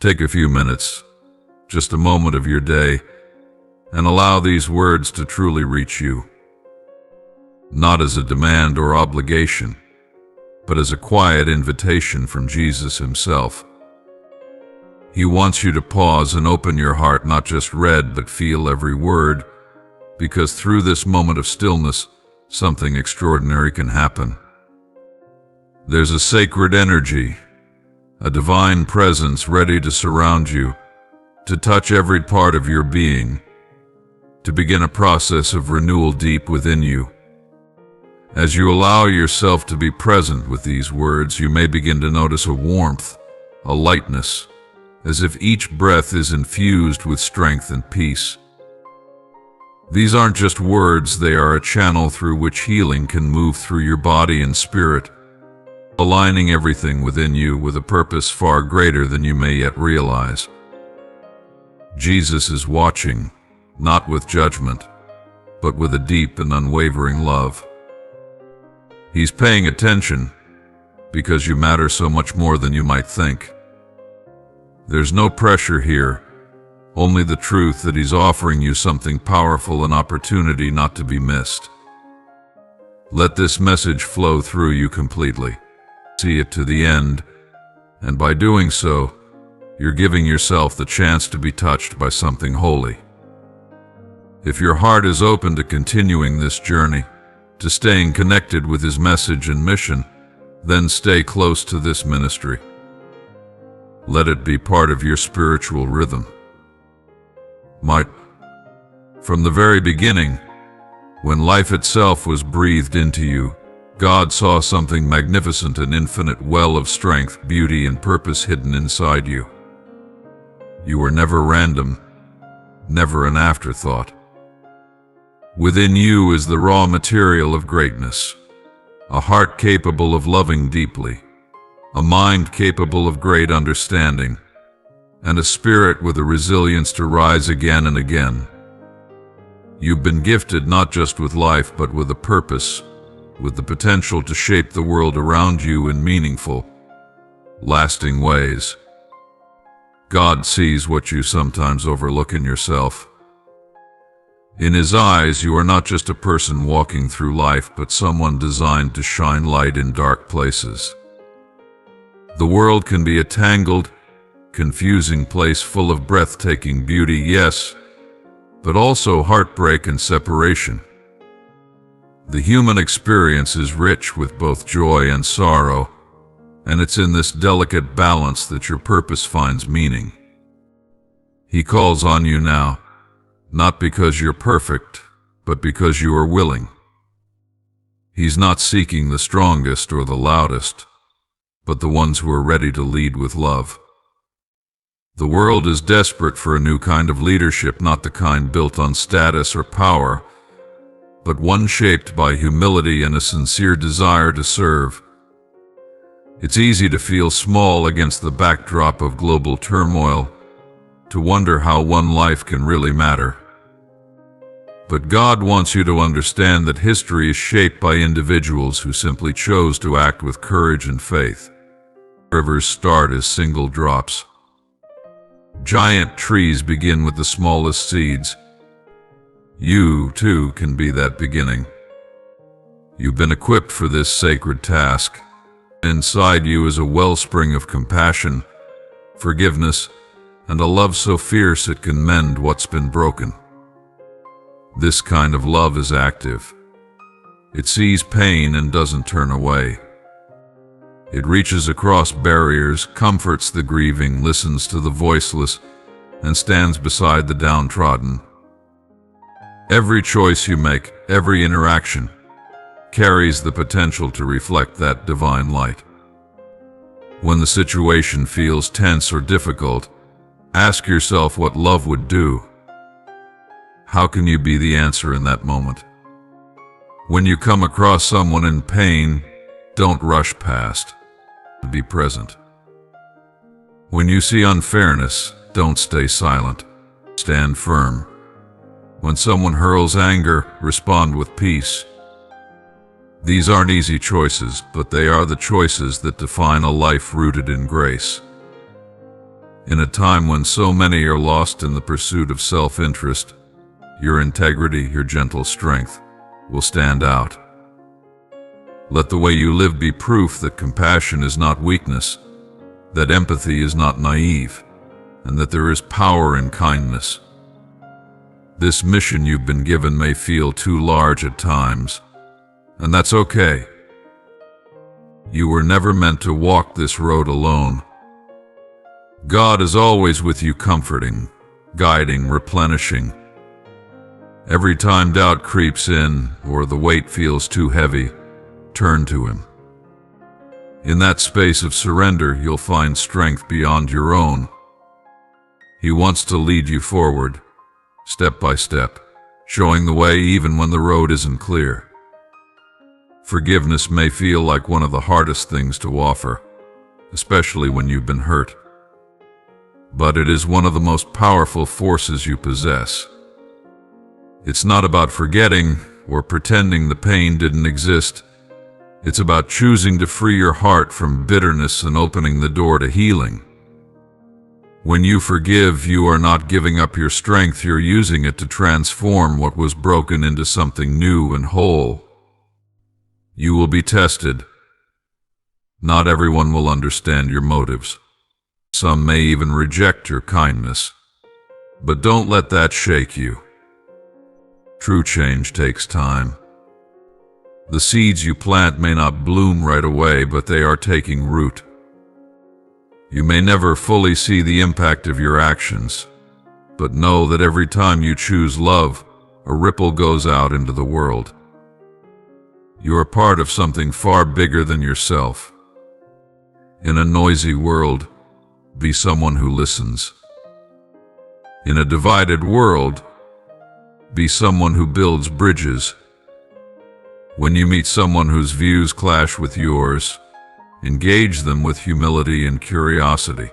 Take a few minutes, just a moment of your day, and allow these words to truly reach you. Not as a demand or obligation, but as a quiet invitation from Jesus himself. He wants you to pause and open your heart, not just read, but feel every word, because through this moment of stillness, something extraordinary can happen. There's a sacred energy, a divine presence ready to surround you, to touch every part of your being, to begin a process of renewal deep within you. As you allow yourself to be present with these words, you may begin to notice a warmth, a lightness, as if each breath is infused with strength and peace. These aren't just words, they are a channel through which healing can move through your body and spirit, aligning everything within you with a purpose far greater than you may yet realize. Jesus is watching, not with judgment, but with a deep and unwavering love. He's paying attention because you matter so much more than you might think. There's no pressure here, only the truth that he's offering you something powerful, an opportunity not to be missed. Let this message flow through you completely. See it to the end, and by doing so, you're giving yourself the chance to be touched by something holy. If your heart is open to continuing this journey, to staying connected with his message and mission, then stay close to this ministry. Let it be part of your spiritual rhythm. From the very beginning, when life itself was breathed into you, God saw something magnificent, an infinite well of strength, beauty, and purpose hidden inside you. You were never random, never an afterthought. Within you is the raw material of greatness, a heart capable of loving deeply, a mind capable of great understanding, and a spirit with a resilience to rise again and again. You've been gifted not just with life, but with a purpose, with the potential to shape the world around you in meaningful, lasting ways. God sees what you sometimes overlook in yourself. In his eyes, you are not just a person walking through life, but someone designed to shine light in dark places. The world can be a tangled, confusing place full of breathtaking beauty, yes, but also heartbreak and separation. The human experience is rich with both joy and sorrow, and it's in this delicate balance that your purpose finds meaning. He calls on you now, not because you're perfect, but because you are willing. He's not seeking the strongest or the loudest, but the ones who are ready to lead with love. The world is desperate for a new kind of leadership, not the kind built on status or power, but one shaped by humility and a sincere desire to serve. It's easy to feel small against the backdrop of global turmoil, to wonder how one life can really matter. But God wants you to understand that history is shaped by individuals who simply chose to act with courage and faith. Rivers start as single drops. Giant trees begin with the smallest seeds. You, too, can be that beginning. You've been equipped for this sacred task. Inside you is a wellspring of compassion, forgiveness, and a love so fierce it can mend what's been broken. This kind of love is active. It sees pain and doesn't turn away. It reaches across barriers, comforts the grieving, listens to the voiceless, and stands beside the downtrodden. Every choice you make, every interaction, carries the potential to reflect that divine light. When the situation feels tense or difficult, ask yourself what love would do. How can you be the answer in that moment? When you come across someone in pain, don't rush past. Be present. When you see unfairness, don't stay silent. Stand firm. When someone hurls anger, respond with peace. These aren't easy choices, but they are the choices that define a life rooted in grace. In a time when so many are lost in the pursuit of self-interest, your integrity, your gentle strength, will stand out. Let the way you live be proof that compassion is not weakness, that empathy is not naive, and that there is power in kindness. This mission you've been given may feel too large at times, and that's okay. You were never meant to walk this road alone. God is always with you, comforting, guiding, replenishing. Every time doubt creeps in or the weight feels too heavy, turn to Him. In that space of surrender, you'll find strength beyond your own. He wants to lead you forward, step by step, showing the way even when the road isn't clear. Forgiveness may feel like one of the hardest things to offer, especially when you've been hurt. But it is one of the most powerful forces you possess. It's not about forgetting or pretending the pain didn't exist. It's about choosing to free your heart from bitterness and opening the door to healing. When you forgive, you are not giving up your strength, you're using it to transform what was broken into something new and whole. You will be tested. Not everyone will understand your motives. Some may even reject your kindness. But don't let that shake you. True change takes time. The seeds you plant may not bloom right away, but they are taking root. You may never fully see the impact of your actions, but know that every time you choose love, a ripple goes out into the world. You are part of something far bigger than yourself. In a noisy world, be someone who listens. In a divided world, be someone who builds bridges. When you meet someone whose views clash with yours, engage them with humility and curiosity.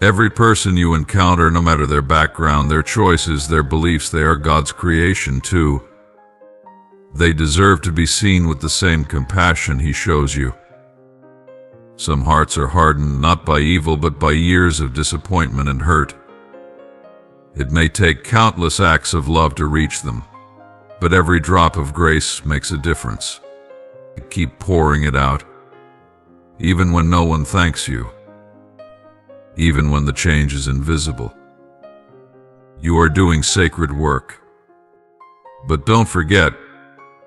Every person you encounter, no matter their background, their choices, their beliefs, they are God's creation too. They deserve to be seen with the same compassion He shows you. Some hearts are hardened not by evil but by years of disappointment and hurt. It may take countless acts of love to reach them, but every drop of grace makes a difference. Keep pouring it out, even when no one thanks you, even when the change is invisible. You are doing sacred work. But don't forget,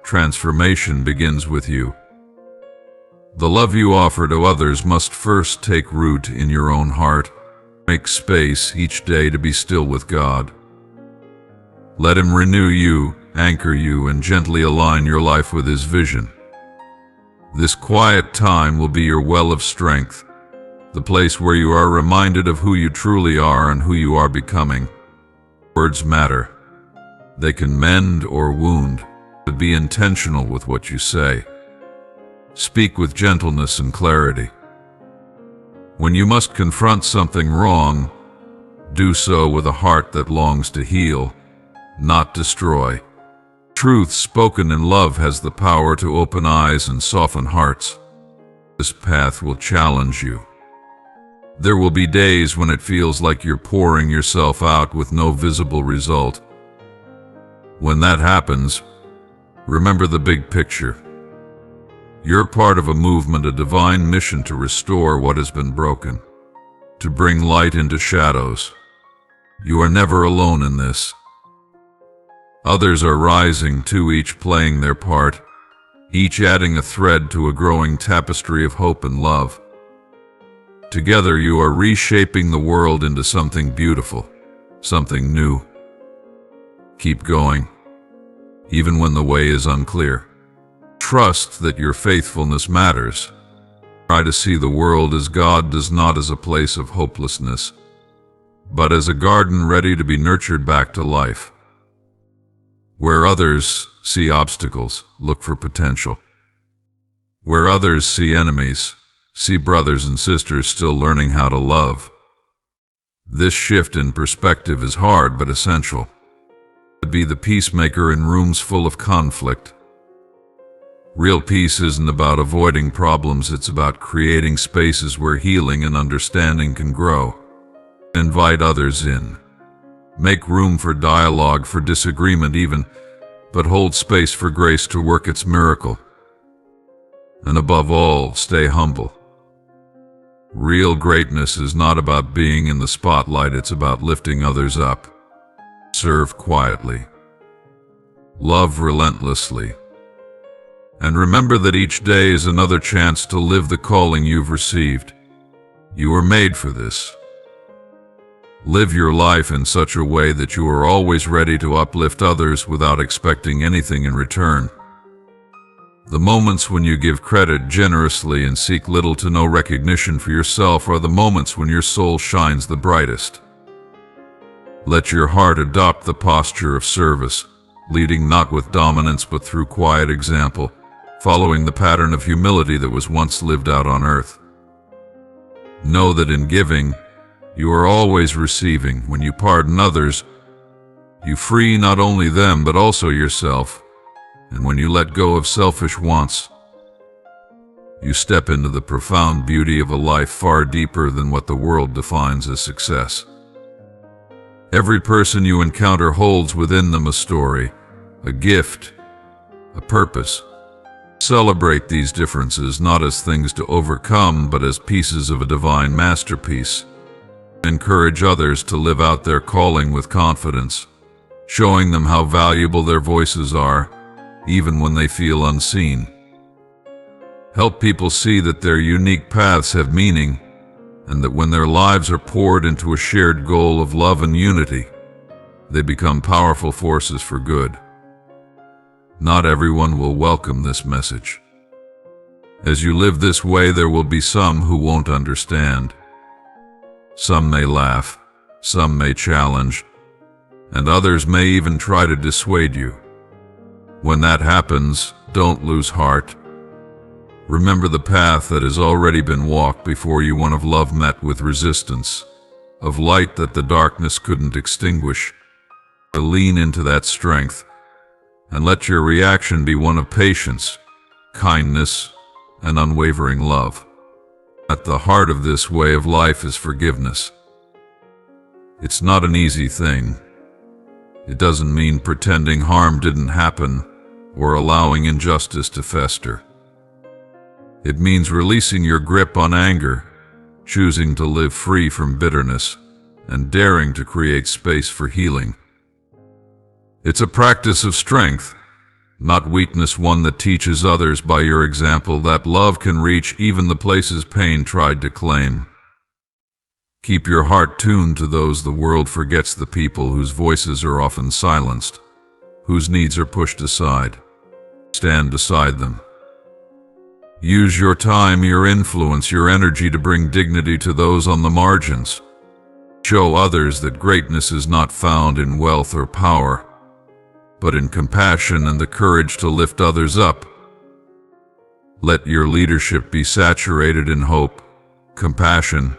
transformation begins with you. The love you offer to others must first take root in your own heart. Make space each day to be still with God. Let Him renew you, anchor you, and gently align your life with His vision. This quiet time will be your well of strength, the place where you are reminded of who you truly are and who you are becoming. Words matter. They can mend or wound, but be intentional with what you say. Speak with gentleness and clarity. When you must confront something wrong, do so with a heart that longs to heal, not destroy. Truth spoken in love has the power to open eyes and soften hearts. This path will challenge you. There will be days when it feels like you're pouring yourself out with no visible result. When that happens, remember the big picture. You're part of a movement, a divine mission to restore what has been broken, to bring light into shadows. You are never alone in this. Others are rising too, each playing their part, each adding a thread to a growing tapestry of hope and love. Together you are reshaping the world into something beautiful, something new. Keep going, even when the way is unclear. Trust that your faithfulness matters. Try to see the world as God does, not as a place of hopelessness, but as a garden ready to be nurtured back to life. Where others see obstacles, look for potential. Where others see enemies, see brothers and sisters still learning how to love. This shift in perspective is hard but essential. Be the peacemaker in rooms full of conflict. Real peace isn't about avoiding problems, it's about creating spaces where healing and understanding can grow. Invite others in. Make room for dialogue, for disagreement even, but hold space for grace to work its miracle. And above all, stay humble. Real greatness is not about being in the spotlight, it's about lifting others up. Serve quietly. Love relentlessly. And remember that each day is another chance to live the calling you've received. You were made for this. Live your life in such a way that you are always ready to uplift others without expecting anything in return. The moments when you give credit generously and seek little to no recognition for yourself are the moments when your soul shines the brightest. Let your heart adopt the posture of service, leading not with dominance but through quiet example, following the pattern of humility that was once lived out on earth. Know that in giving, you are always receiving. When you pardon others, you free not only them but also yourself. And when you let go of selfish wants, you step into the profound beauty of a life far deeper than what the world defines as success. Every person you encounter holds within them a story, a gift, a purpose. Celebrate these differences not as things to overcome, but as pieces of a divine masterpiece. Encourage others to live out their calling with confidence, showing them how valuable their voices are, even when they feel unseen. Help people see that their unique paths have meaning, and that when their lives are poured into a shared goal of love and unity, they become powerful forces for good. Not everyone will welcome this message. As you live this way, there will be some who won't understand. Some may laugh, some may challenge, and others may even try to dissuade you. When that happens, don't lose heart. Remember the path that has already been walked before you, one of love met with resistance, of light that the darkness couldn't extinguish. Lean into that strength, and let your reaction be one of patience, kindness, and unwavering love. At the heart of this way of life is forgiveness. It's not an easy thing. It doesn't mean pretending harm didn't happen or allowing injustice to fester. It means releasing your grip on anger, choosing to live free from bitterness, and daring to create space for healing. It's a practice of strength, not weakness, one that teaches others by your example that love can reach even the places pain tried to claim. Keep your heart tuned to those the world forgets, the people whose voices are often silenced, whose needs are pushed aside. Stand beside them. Use your time, your influence, your energy to bring dignity to those on the margins. Show others that greatness is not found in wealth or power, but in compassion and the courage to lift others up. Let your leadership be saturated in hope, compassion,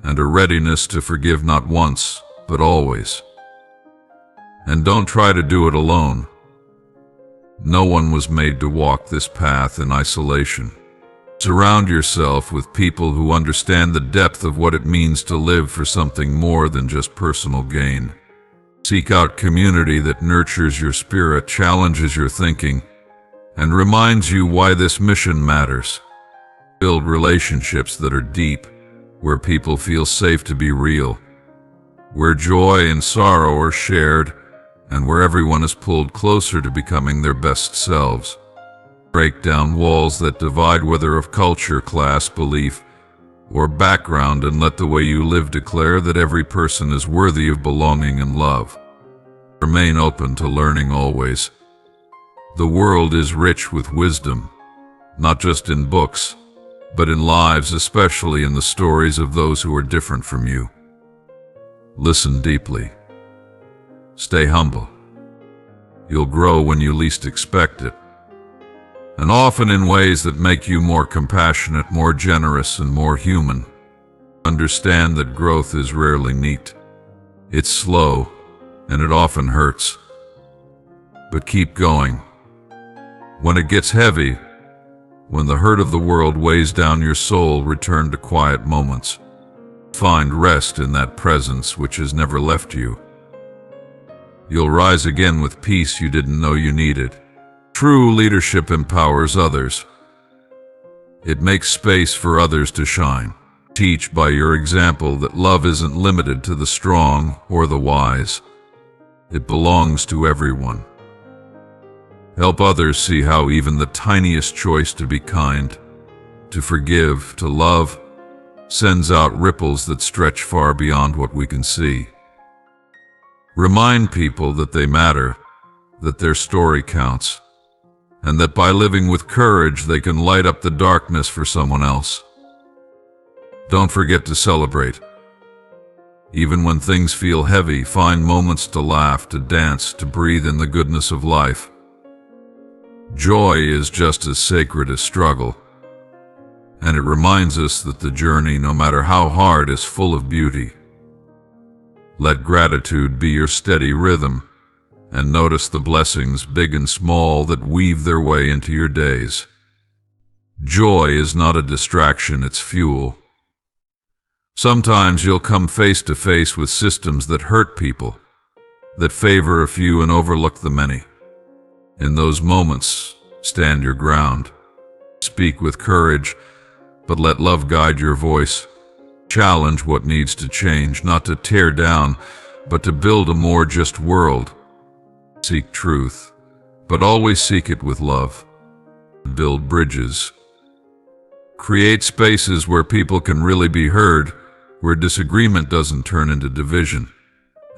and a readiness to forgive not once, but always. And don't try to do it alone. No one was made to walk this path in isolation. Surround yourself with people who understand the depth of what it means to live for something more than just personal gain. Seek out community that nurtures your spirit, challenges your thinking, and reminds you why this mission matters. Build relationships that are deep, where people feel safe to be real, where joy and sorrow are shared, and where everyone is pulled closer to becoming their best selves. Break down walls that divide, whether of culture, class, belief, or background, and let the way you live declare that every person is worthy of belonging and love. Remain open to learning always. The world is rich with wisdom, not just in books, but in lives, especially in the stories of those who are different from you. Listen deeply. Stay humble. You'll grow when you least expect it, and often in ways that make you more compassionate, more generous, and more human. Understand that growth is rarely neat. It's slow, and it often hurts. But keep going. When it gets heavy, When the hurt of the world weighs down your soul, return to quiet moments. Find rest in that presence which has never left you. You'll rise again with peace you didn't know you needed. True leadership empowers others. It makes space for others to shine. Teach by your example that love isn't limited to the strong or the wise. It belongs to everyone. Help others see how even the tiniest choice to be kind, to forgive, to love, sends out ripples that stretch far beyond what we can see. Remind people that they matter, that their story counts, and that by living with courage they can light up the darkness for someone else. Don't forget to celebrate. Even when things feel heavy, find moments to laugh, to dance, to breathe in the goodness of life. Joy is just as sacred as struggle, and it reminds us that the journey, no matter how hard, is full of beauty. Let gratitude be your steady rhythm, and notice the blessings, big and small, that weave their way into your days. Joy is not a distraction, it's fuel. Sometimes you'll come face to face with systems that hurt people, that favor a few and overlook the many. In those moments, stand your ground. Speak with courage, but let love guide your voice. Challenge what needs to change, not to tear down, but to build a more just world. Seek truth, but always seek it with love. Build bridges. Create spaces where people can really be heard, where disagreement doesn't turn into division,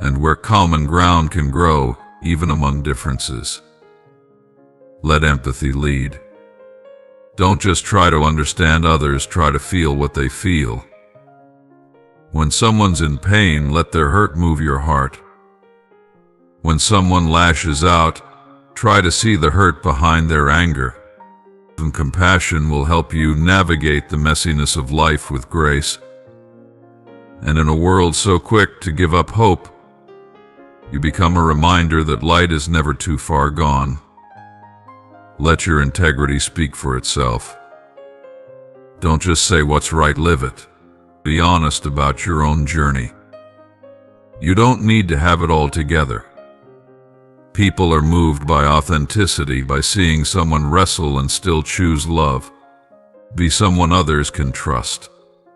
and where common ground can grow, even among differences. Let empathy lead. Don't just try to understand others, try to feel what they feel. When someone's in pain, let their hurt move your heart. When someone lashes out, try to see the hurt behind their anger. And compassion will help you navigate the messiness of life with grace. And in a world so quick to give up hope, you become a reminder that light is never too far gone. Let your integrity speak for itself. Don't just say what's right, live it. Be honest about your own journey. You don't need to have it all together. People are moved by authenticity, by seeing someone wrestle and still choose love. Be someone others can trust,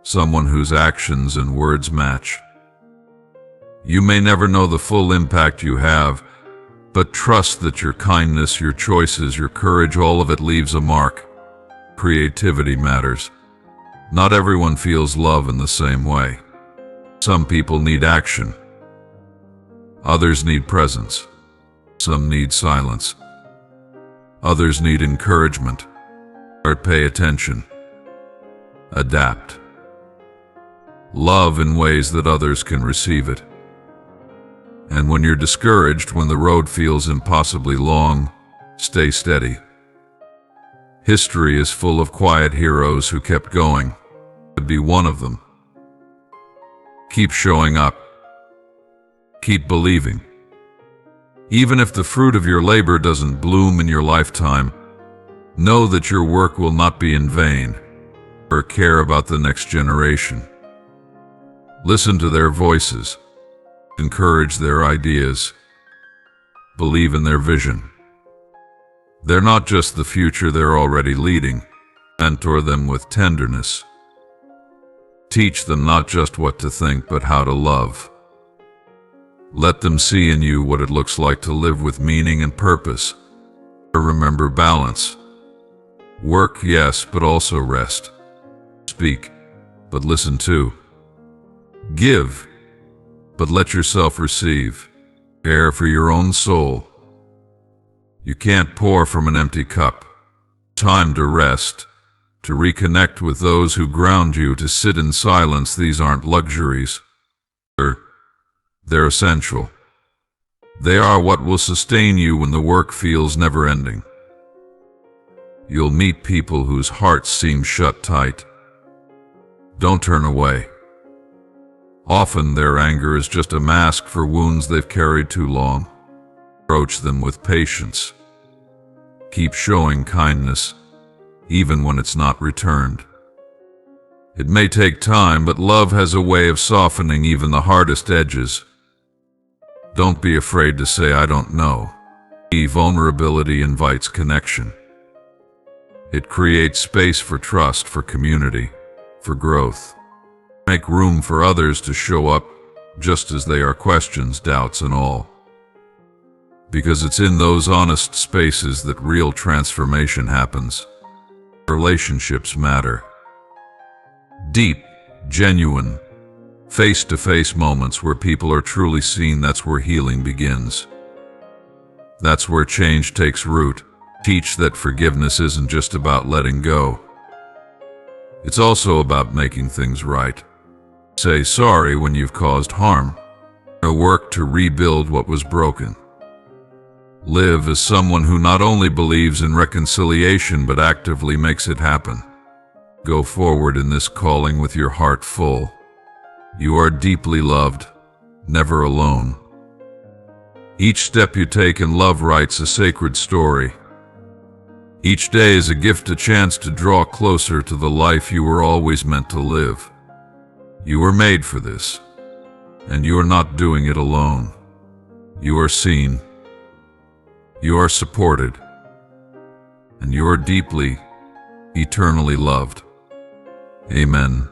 someone whose actions and words match. You may never know the full impact you have, but trust that your kindness, your choices, your courage, all of it leaves a mark. Creativity matters. Not everyone feels love in the same way. Some people need action. Others need presence. Some need silence. Others need encouragement. Or pay attention. Adapt. Love in ways that others can receive it. And when you're discouraged, when the road feels impossibly long, stay steady. History is full of quiet heroes who kept going. Be one of them. Keep showing up. Keep believing. Even if the fruit of your labor doesn't bloom in your lifetime, know that your work will not be in vain. Or care about the next generation. Listen to their voices. Encourage their ideas. Believe in their vision. They're not just the future, they're already leading. Mentor them with tenderness. Teach them not just what to think, but how to love. Let them see in you what it looks like to live with meaning and purpose. Remember balance. Work, yes, but also rest. Speak, but listen too. Give, but let yourself receive. Care for your own soul. You can't pour from an empty cup. Time to rest, to reconnect with those who ground you, to sit in silence. These aren't luxuries. They're essential. They are what will sustain you when the work feels never-ending. You'll meet people whose hearts seem shut tight. Don't turn away. Often their anger is just a mask for wounds they've carried too long. Approach them with patience. Keep showing kindness. even when it's not returned. It may take time, but love has a way of softening even the hardest edges. Don't be afraid to say, "I don't know." Vulnerability invites connection. It creates space for trust, for community, for growth. Make room for others to show up just as they are, questions, doubts, and all. Because it's in those honest spaces that real transformation happens. Relationships matter. Deep, genuine, face-to-face moments where people are truly seen, that's where healing begins. That's where change takes root. Teach that forgiveness isn't just about letting go. It's also about making things right. Say sorry when you've caused harm. Work to rebuild what was broken. Live as someone who not only believes in reconciliation but actively makes it happen. Go forward in this calling with your heart full. You are deeply loved, never alone. Each step you take in love writes a sacred story. Each day is a gift, a chance to draw closer to the life you were always meant to live. You were made for this, and you are not doing it alone. You are seen, you are supported, and you are deeply, eternally loved. Amen.